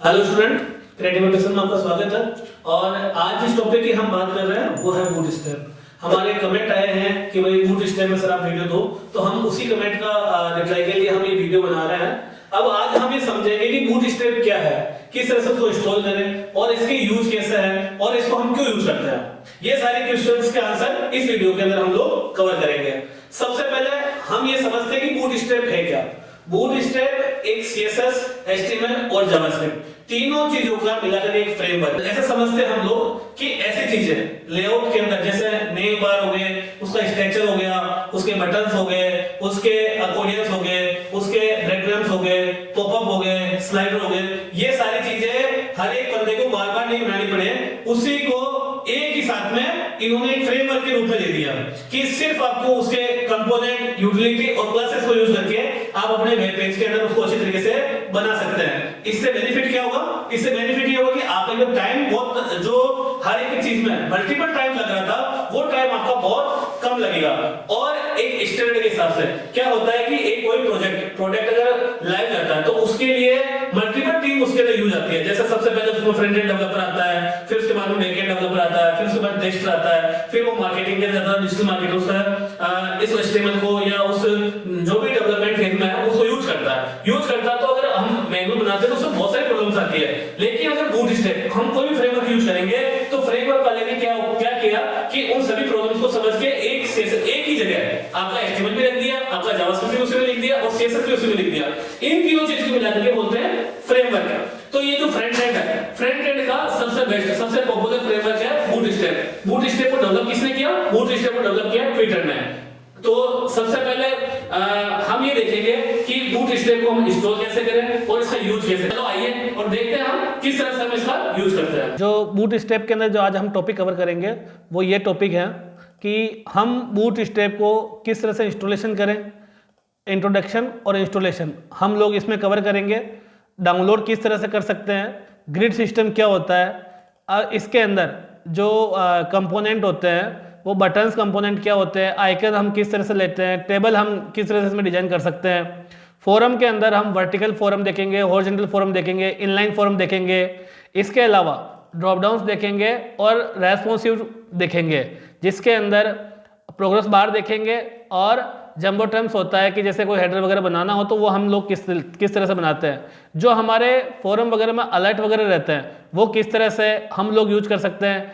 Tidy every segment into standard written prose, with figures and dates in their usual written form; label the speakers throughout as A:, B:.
A: Hello student, creative education में आपका स्वागत है। और आज जिस टॉपिक की हम बात कर रहे हैं वो है बूट स्ट्रैप। हमारे कमेंट आए हैं कि भाई बूट स्ट्रैप में सर आप वीडियो दो, तो हम उसी कमेंट का रिप्लाई के लिए हम ये वीडियो बना रहे हैं। अब आज हम ये समझेंगे कि बूट स्ट्रैप क्या है, किस तरह से उसको इंस्टॉल करें और इसके यूज कैसे है और इसको हम क्यों यूज करते हैं। ये सारे क्वेश्चंस के आंसर इस वीडियो के अंदर हम लोग कवर करेंगे। सबसे पहले हम ये समझते हैं कि बूट स्ट्रैप है क्या। बूट स्ट्रैप एक CSS, HTML और जावास्क्रिप्ट तीनों चीजों का मिलाकर एक फ्रेमवर्क। ऐसे समझते हैं हम लोग कि ऐसी चीजें लेआउट के अंदर जैसे नेम बार हो गए, उसका स्ट्रक्चर हो गया, उसके बटन्स हो गए, उसके अकोर्डियंस हो गए, उसके ब्रेडक्रम्स हो गए, पॉपअप हो गए, स्लाइडर हो गए, ये सारी चीजें हर एक बंदे को बार बार नहीं बनानी पड़े, उसी को एक ही साथ में इन्होंने एक फ्रेमवर्क के रूप में दे दिया कि सिर्फ आपको उसके कंपोनेंट, यूटिलिटी और क्लासेस को यूज करके आप अपने वेब पेज के अंदर उसको अच्छी तरीके से बना सकते हैं। इससे बेनिफिट क्या होगा? इससे बेनिफिट ये होगा कि आपका जो टाइम बहुत जो हर एक चीज में मल्टीपल टाइम लग रहा था वो टाइम आपका बहुत कम लगेगा। और एक स्टैंडर्ड के हिसाब से क्या होता है कि एक कोई प्रोडक्ट अगर लाइव जाता है तो उसके लिए मल्टीपल टीम उसके लिए यूज आती है। जैसे सबसे पहले उसमें फ्रंट एंड डेवलपर आता है, फिर उसके बाद में बैक एंड डेवलपर आता है, फिर उसके बाद टेस्टर आता है, फिर वो मार्केटिंग के ज्यादा डिजिटल मार्केटर उसका इस HTML को या उस जो भी डेवलपमेंट फेज में है उसको यूज करता है। तो अगर हम मैनुअल बनाते हैं तो उसमें बहुत सारी प्रॉब्लम्स आती है। लेकिन अगर बूट स्ट्रैप हम कोई भी फ्रेमवर्क यूज करेंगे तो फ्रेमवर्क वाले ने क्या किया कि उन सभी प्रॉब्लम्स को समझ के एक ही जगह आपका HTML भी रख दिया, आपका जावास्क्रिप्ट भी उसी में लिख दिया और CSS भी उसी में लिख दिया। इन तीनों चीजों को मिलाकर के बोलते हैं फ्रेमवर्क। तो ये जो फ्रंट एंड है, फ्रंट एंड का सबसे बेस्ट, सबसे पॉपुलर फ्रेमवर्क है बूट स्ट्रैप। बूट स्ट्रैप को डेवलप किसने किया? बूट स्ट्रैप को डेवलप किया ट्विटर ने। तो सबसे पहले हम ये देखेंगे कि बूट स्ट्रैप को हम इंस्टॉल कैसे करें और इसका यूज कैसे। चलो आइए और देखते हैं हम किस तरह से हम इसका यूज करते हैं। जो बूट स्ट्रैप के अंदर जो आज हम टॉपिक कवर करेंगे वो ये टॉपिक है कि हम बूट स्ट्रैप को किस तरह से इंस्टॉलेशन करें, इंट्रोडक्शन और इंस्टॉलेशन हम लोग इसमें कवर करेंगे। डाउनलोड किस तरह से कर सकते हैं, ग्रिड सिस्टम क्या होता है, इसके अंदर जो कंपोनेंट होते हैं वो बटन्स कंपोनेंट क्या होते हैं, आइकन हम किस तरह से लेते हैं, टेबल हम किस तरह से इसमें डिजाइन कर सकते हैं। फोरम के अंदर हम वर्टिकल फोरम देखेंगे, हॉरिजॉन्टल फोरम देखेंगे, इनलाइन फोरम देखेंगे। इसके अलावा ड्रॉप डाउन्स देखेंगे और रेस्पॉन्सिव देखेंगे, जिसके अंदर प्रोग्रेस बार देखेंगे और जंबो टर्म्स होता है कि जैसे कोई हेडर वगैरह बनाना हो तो वो हम लोग किस तरह से बनाते हैं। जो हमारे फोरम वगैरह में अलर्ट वगैरह रहते हैं वो किस तरह से हम लोग यूज कर सकते हैं,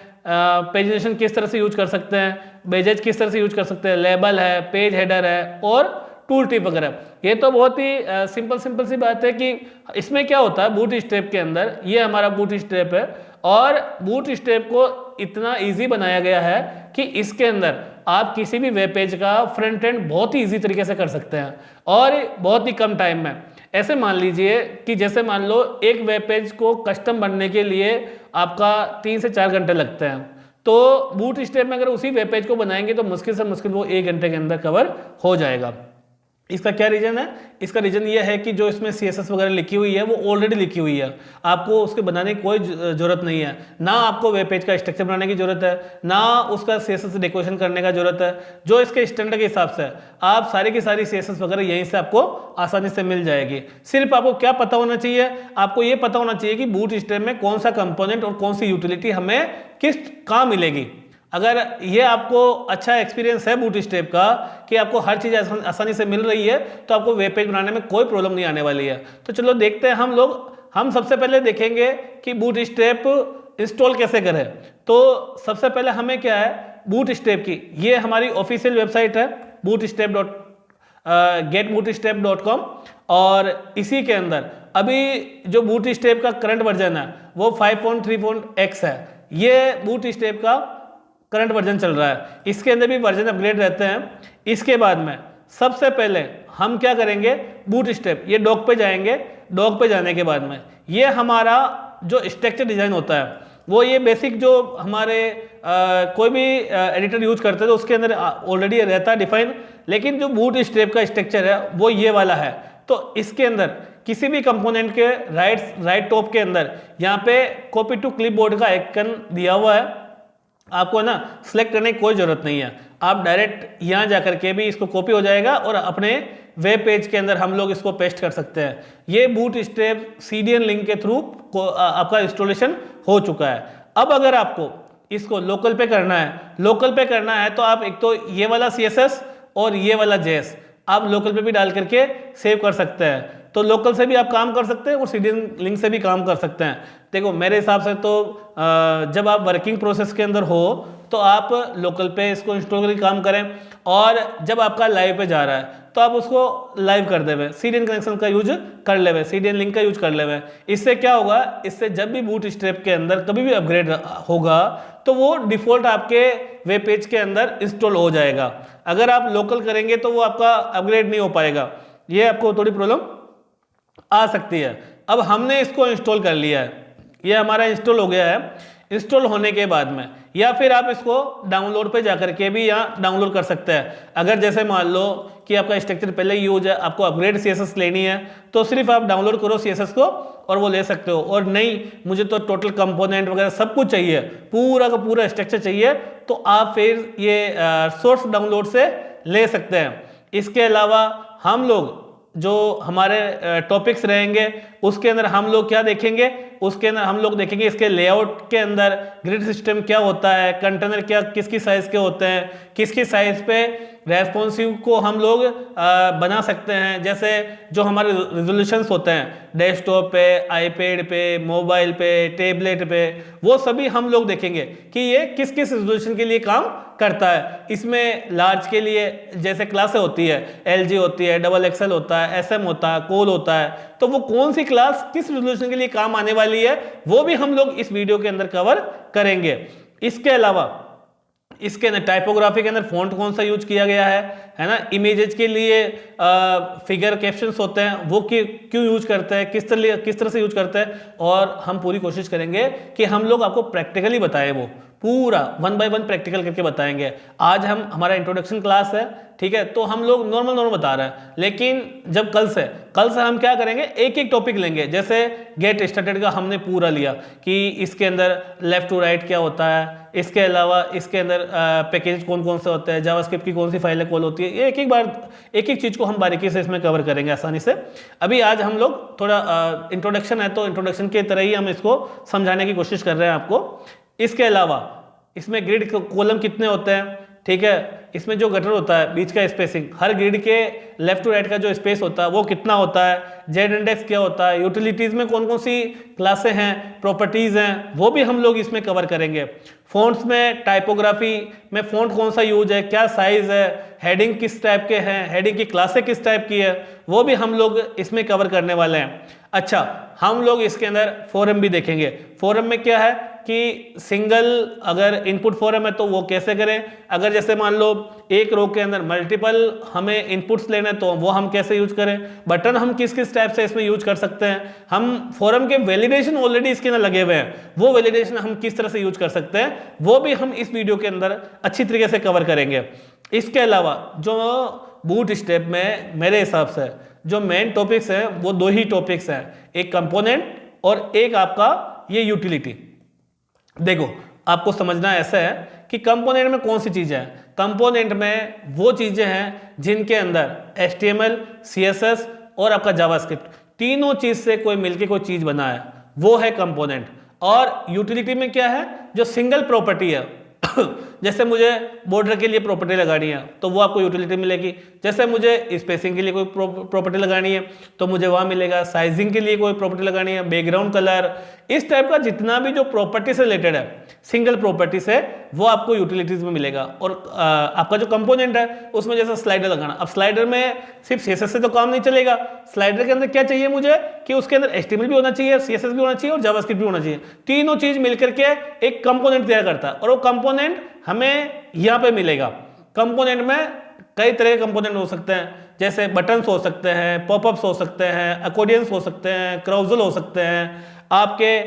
A: पेजिनेशन किस तरह से यूज कर सकते हैं, बेजेज किस तरह से यूज कर सकते हैं, लेबल है, पेज हेडर है और टूल टिप वगैरह। ये तो बहुत ही सिंपल सी बात है कि इसमें क्या होता है बूट स्ट्रैप के अंदर। ये हमारा बूट स्ट्रैप है और बूट स्ट्रैप को इतना इजी बनाया गया है कि इसके अंदर आप किसी भी वेब पेज का फ्रंट एंड बहुत ही इजी तरीके से कर सकते हैं और बहुत ही कम टाइम में। ऐसे मान लीजिए कि जैसे मान लो एक वेब पेज को कस्टम बनने के लिए आपका 3 से 4 घंटे लगते हैं, तो बूट स्ट्रैप में अगर उसी वेब पेज को बनाएंगे तो मुश्किल से मुश्किल वो 1 घंटे के अंदर कवर हो जाएगा। इसका क्या रीजन है? इसका रीजन ये है कि जो इसमें CSS वगैरह लिखी हुई है वो ऑलरेडी लिखी हुई है, आपको उसके बनाने की कोई जरूरत नहीं है। ना आपको वेब पेज का स्ट्रक्चर बनाने की जरूरत है, ना उसका CSS डेकोरेशन करने का जरूरत है। जो इसके स्टैंडर्ड के हिसाब से आप सारी की सारी CSS वगैरह यहीं से आपको आसानी से मिल जाएगी। सिर्फ आपको क्या पता होना चाहिए? आपको ये पता होना चाहिए कि बूट स्ट्रैप में कौन सा कंपोनेंट और कौन सी यूटिलिटी हमें किस कहाँ मिलेगी। अगर ये आपको अच्छा एक्सपीरियंस है बूट स्ट्रैप का कि आपको हर चीज़ आसानी से मिल रही है तो आपको वेब पेज बनाने में कोई प्रॉब्लम नहीं आने वाली है। तो चलो देखते हैं हम सबसे पहले देखेंगे कि बूट स्ट्रैप इंस्टॉल कैसे करें। तो सबसे पहले हमें क्या है, बूट स्ट्रैप की ये हमारी ऑफिशियल वेबसाइट है getbootstrap.com और इसी के अंदर अभी जो बूट स्ट्रैप का करंट वर्जन है वो 5.3.x है। ये बूट स्ट्रैप का करंट वर्जन चल रहा है, इसके अंदर भी वर्जन अपग्रेड रहते हैं। इसके बाद में सबसे पहले हम क्या करेंगे, बूट स्ट्रैप ये डॉक पे जाएंगे। डॉक पे जाने के बाद में ये हमारा जो स्ट्रक्चर डिजाइन होता है वो ये बेसिक जो हमारे कोई भी एडिटर यूज करते हैं तो उसके अंदर ऑलरेडी रहता है डिफाइन, लेकिन जो बूट स्ट्रैप का स्ट्रक्चर है वो ये वाला है। तो इसके अंदर किसी भी कंपोनेंट के राइट टॉप के अंदर यहाँ पे कॉपी टू क्लिपबोर्ड का आइकन दिया हुआ है। आपको ना सिलेक्ट करने की कोई ज़रूरत नहीं है, आप डायरेक्ट यहाँ जा करके भी इसको कॉपी हो जाएगा और अपने वेब पेज के अंदर हम लोग इसको पेस्ट कर सकते हैं। ये बूटस्ट्रैप CDN लिंक के थ्रू आपका इंस्टॉलेशन हो चुका है। अब अगर आपको इसको लोकल पे करना है तो आप एक तो ये वाला CSS और ये वाला JS आप लोकल पे भी डाल करके सेव कर सकते हैं। तो लोकल से भी आप काम कर सकते हैं और CDN लिंक से भी काम कर सकते हैं। देखो मेरे हिसाब से तो जब आप वर्किंग प्रोसेस के अंदर हो तो आप लोकल पे इसको इंस्टॉल करके काम करें, और जब आपका लाइव पे जा रहा है तो आप उसको लाइव कर देवे, CDN कनेक्शन का यूज कर लेवे, CDN लिंक का यूज कर लेवे। इससे क्या होगा, इससे जब भी बूटस्ट्रैप के अंदर कभी भी अपग्रेड होगा तो वो डिफॉल्ट आपके वेब पेज के अंदर इंस्टॉल हो जाएगा। अगर आप लोकल करेंगे तो वो आपका अपग्रेड नहीं हो पाएगा, ये आपको थोड़ी प्रॉब्लम आ सकती है। अब हमने इसको इंस्टॉल कर लिया है, ये हमारा इंस्टॉल हो गया है। इंस्टॉल होने के बाद में या फिर आप इसको डाउनलोड पे जाकर के भी यहाँ डाउनलोड कर सकते हैं। अगर जैसे मान लो कि आपका स्ट्रक्चर पहले ही यूज है, आपको अपग्रेड CSS लेनी है तो सिर्फ आप डाउनलोड करो CSS को और वो ले सकते हो। और नहीं मुझे तो टोटल कंपोनेंट वगैरह सब कुछ चाहिए, पूरा का पूरा स्ट्रक्चर चाहिए, तो आप फिर ये सोर्स डाउनलोड से ले सकते हैं। इसके अलावा हम लोग जो हमारे टॉपिक्स रहेंगे उसके अंदर हम लोग क्या देखेंगे, उसके अंदर हम लोग देखेंगे इसके लेआउट के अंदर ग्रिड सिस्टम क्या होता है, कंटेनर क्या किसकी साइज के होते हैं, किसकी साइज पे रेस्पॉन्सिव को हम लोग बना सकते हैं। जैसे जो हमारे रिजोल्यूशंस होते हैं डेस्कटॉप पे, आईपैड पे, मोबाइल पे, टैबलेट पे, वो सभी हम लोग देखेंगे कि ये किस किस रिजोल्यूशन के लिए काम करता है। इसमें लार्ज के लिए जैसे क्लासें होती है, LG होती है, XXL होता है, SM होता है, कोल होता है, तो वो कौन सी क्लास किस रिजोल्यूशन के लिए काम आने वाली है वो भी हम लोग इस वीडियो के अंदर कवर करेंगे। इसके अलावा इसके अंदर टाइपोग्राफी के अंदर फॉन्ट कौन सा यूज किया गया है ना, इमेजेस के लिए फिगर कैप्शंस होते हैं वो क्यों यूज करते हैं, किस तरह से यूज करते हैं, और हम पूरी कोशिश करेंगे कि हम लोग आपको प्रैक्टिकली बताएं, वो पूरा 1 बाय 1 प्रैक्टिकल करके बताएंगे। आज हमारा इंट्रोडक्शन क्लास है, ठीक है, तो हम लोग नॉर्मल बता रहे हैं, लेकिन जब कल से हम क्या करेंगे, एक एक टॉपिक लेंगे। जैसे गेट स्टार्टेड का हमने पूरा लिया कि इसके अंदर लेफ्ट टू राइट क्या होता है, इसके अलावा इसके अंदर पैकेज कौन कौन से होते हैं, जावास्क्रिप्ट की कौन सी फाइलें कॉल होती है, ये एक एक चीज़ को हम बारीकी से इसमें कवर करेंगे आसानी से। अभी आज हम लोग थोड़ा इंट्रोडक्शन है तो इंट्रोडक्शन की तरह ही हम इसको समझाने की कोशिश कर रहे हैं आपको। इसके अलावा इसमें ग्रिड कॉलम कितने होते हैं, ठीक है, इसमें जो गटर होता है बीच का स्पेसिंग, हर ग्रिड के लेफ्ट टू राइट का जो स्पेस होता है वो कितना होता है, जेड इंडेक्स क्या होता है, यूटिलिटीज में कौन कौन सी क्लासें हैं, प्रॉपर्टीज हैं, वो भी हम लोग इसमें कवर करेंगे। फॉन्ट्स में, टाइपोग्राफी में फॉन्ट कौन सा यूज है, क्या साइज है, हेडिंग किस टाइप के हैं, हेडिंग की क्लासें किस टाइप की है, वो भी हम लोग इसमें कवर करने वाले हैं। अच्छा, हम लोग इसके अंदर फॉरम भी देखेंगे। फॉरम में क्या है कि सिंगल अगर इनपुट फॉरम है तो वो कैसे करें, अगर जैसे मान लो एक रो के अंदर मल्टीपल हमें इनपुट्स लेने तो वो हम कैसे यूज करें, बटन हम किस किस टाइप से इसमें यूज कर सकते हैं, हम फॉरम के वैलिडेशन ऑलरेडी इसके अंदर लगे हुए हैं, वो वैलिडेशन हम किस तरह से यूज कर सकते हैं, वो भी हम इस वीडियो के अंदर अच्छी तरीके से कवर करेंगे। इसके अलावा जो बूटस्ट्रैप में मेरे हिसाब से जो मेन टॉपिक्स हैं वो 2 ही टॉपिक्स हैं, एक कंपोनेंट और एक आपका ये यूटिलिटी। देखो आपको समझना ऐसा है कि कंपोनेंट में कौन सी चीजें हैं, कंपोनेंट में वो चीजें हैं जिनके अंदर HTML, CSS और आपका जावास्क्रिप्ट तीनों चीज से कोई मिलके कोई चीज बना है, वो है कंपोनेंट। और यूटिलिटी में क्या है, जो सिंगल प्रॉपर्टी है जैसे मुझे बॉर्डर के लिए प्रॉपर्टी लगानी है तो वो आपको यूटिलिटी मिलेगी, जैसे मुझे स्पेसिंग के लिए कोई प्रॉपर्टी लगानी है तो मुझे वहाँ मिलेगा, साइजिंग के लिए कोई प्रॉपर्टी लगानी है, बैकग्राउंड कलर, इस टाइप का जितना भी जो प्रॉपर्टी से रिलेटेड है सिंगल प्रॉपर्टी से, वो आपको यूटिलिटीज में मिलेगा। और आपका जो कंपोनेंट है उसमें जैसे स्लाइडर लगाना, अब स्लाइडर में सिर्फ CSS से तो काम नहीं चलेगा, स्लाइडर के अंदर क्या चाहिए मुझे कि उसके अंदर HTML भी होना चाहिए, CSS भी होना चाहिए और जावास्क्रिप्ट भी होना चाहिए, तीनों चीज मिलकर के एक कंपोनेंट तैयार करता है। और वो कंपोनेंट हमें यहाँ पे मिलेगा। कंपोनेंट में कई तरह के कंपोनेंट हो सकते हैं, जैसे बटन्स हो सकते हैं, पॉपअप्स हो सकते हैं, अकोर्डियंस हो सकते हैं, क्राउजल हो सकते हैं, आपके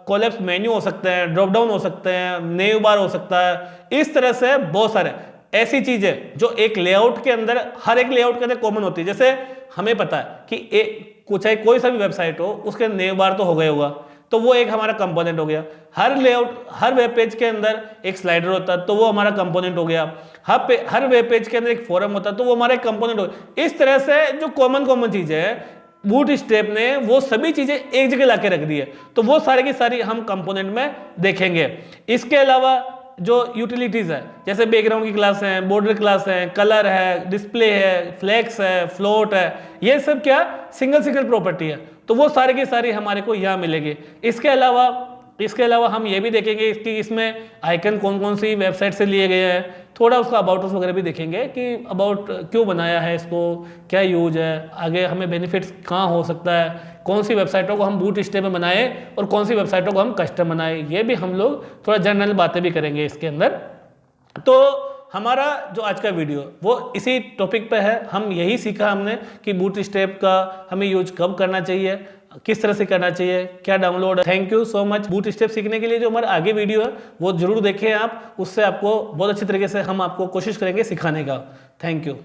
A: कोलैप्स मेन्यू हो सकते हैं, ड्रॉप डाउन हो सकते हैं, नेव बार हो सकता है। इस तरह से बहुत सारे ऐसी चीजें जो एक लेआउट के अंदर, हर एक लेआउट के अंदर कॉमन होती है। जैसे हमें पता है कि चाहे कोई सा भी वेबसाइट हो उसके नेव बार तो हो गया होगा,
B: तो वो एक हमारा कंपोनेंट हो गया। हर लेआउट, हर वेब पेज के अंदर एक स्लाइडर होता है तो वो हमारा कंपोनेंट हो गया। हर वेब पेज के अंदर एक फोरम होता है तो वो हमारा एक कंपोनेंट हो गया। इस तरह से जो कॉमन चीजें हैं बूटस्ट्रैप ने वो सभी चीजें एक जगह लाके रख दी है, तो वो सारी की सारी हम कंपोनेंट में देखेंगे। इसके अलावा जो यूटिलिटीज है, जैसे बैकग्राउंड की क्लास है, बॉर्डर क्लास है, कलर है, डिस्प्ले है, फ्लेक्स है, फ्लोट है, ये सब क्या सिंगल प्रॉपर्टी है, तो वो सारी की सारी हमारे को यहाँ मिलेगी। इसके अलावा हम ये भी देखेंगे कि इसमें आइकन कौन कौन सी वेबसाइट से लिए गए हैं, थोड़ा उसका अबाउट अस वगैरह भी देखेंगे कि अबाउट क्यों बनाया है इसको, क्या यूज है, आगे हमें बेनिफिट्स कहाँ हो सकता है, कौन सी वेबसाइटों को हम बूटस्ट्रैप में बनाएं और कौन सी वेबसाइटों को हम कस्टम बनाएं, ये भी हम लोग थोड़ा जनरल बातें भी करेंगे इसके अंदर। तो हमारा जो आज का वीडियो वो इसी टॉपिक पे है। हम यही सीखा हमने कि बूटस्ट्रैप का हमें यूज कब करना चाहिए, किस तरह से करना चाहिए, क्या डाउनलोड है। Thank you so much. Bootstrap सीखने के लिए जो हमारे आगे वीडियो है वो जरूर देखें आप, उससे आपको बहुत अच्छी तरीके से हम आपको कोशिश करेंगे सिखाने का। Thank you.